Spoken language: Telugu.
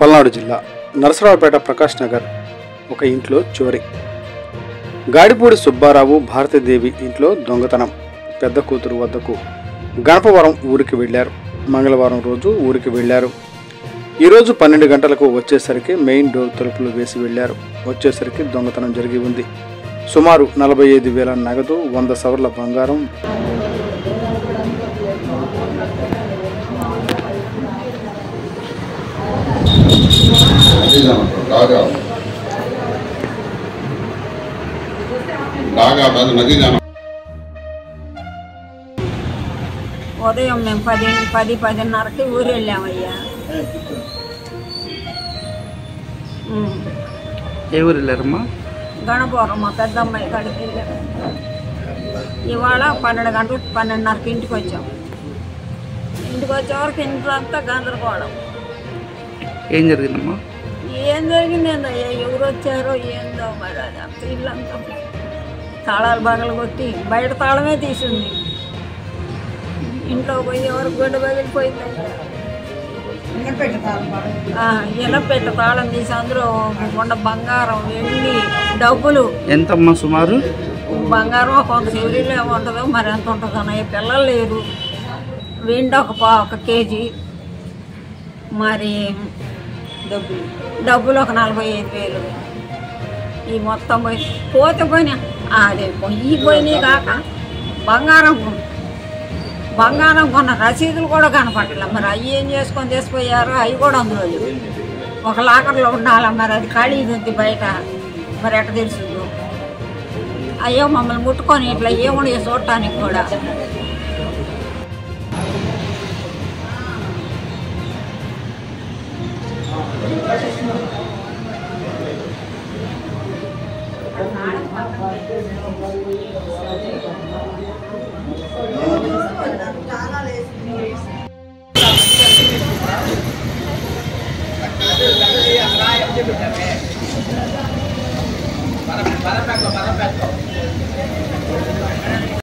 పల్నాడు జిల్లా నరసరావుపేట ప్రకాష్ నగర్ ఒక ఇంట్లో చోరీ. గాడిపూడి సుబ్బారావు భారతీదేవి ఇంట్లో దొంగతనం. పెద్ద కూతురు వద్దకు గణపవరం ఊరికి వెళ్లారు. మంగళవారం రోజు ఊరికి వెళ్లారు. ఈరోజు 12 గంటలకు వచ్చేసరికి మెయిన్ డోర్ తలుపులు వేసి వెళ్లారు. వచ్చేసరికి దొంగతనం జరిగి ఉంది. సుమారు 45,000 నగదు, 100 సవర్ల బంగారం, ఉదయం మేము 10:10:30కి ఊరు వెళ్ళామయ్యా. ఏ ఊరు వెళ్ళారమ్మా? గణపురం మా పెద్దమ్మాయి కాడికి వెళ్ళాము. ఇవాళ 12 గంటలకు 12:30కి ఇంటికి వచ్చాం. ఇంటికి వచ్చేవరకు ఇంట్లో అంతా గందరగోళం. ఏం జరిగిందమ్మా? ఏం జరిగిందేందో, ఎవరు వచ్చారో ఏందో మరి. అది అంత ఇల్లంతా తాళాలు బగలు కొట్టి బయట తాళమే తీసింది. ఇంట్లో పోయి ఎవరికి గొడ్డ పగిలిపోయింది. ఇనపెట్ట తాళం తీసి అందులో కొండ బంగారం, వెండి, డబ్బులు. ఎంతమ్మా సుమారు? బంగారం కొంత చివరిలో ఏముంటుందో మరి ఎంత ఉంటుందో అన్నయ్య. పిల్లలు లేరు. వెండి ఒక కేజీ, మరి డబ్బులు ఒక 45,000. ఈ మొత్తం పోయినా అదే ఈ పోయినాయి కాక బంగారం కొన్న రసీదులు కూడా కనపడలే. మరి అవి ఏం చేసుకొని తీసిపోయారో అవి కూడా అందులో లేవు. ఒక లాకర్లో ఉండాలి. మరి అది ఖాళీ ఉంది బయట. మరి ఎట్ట తెలుస్తుందో. అయ్యో మమ్మల్ని ముట్టుకొని ఇట్లా ఏముండే చూడటానికి కూడా. para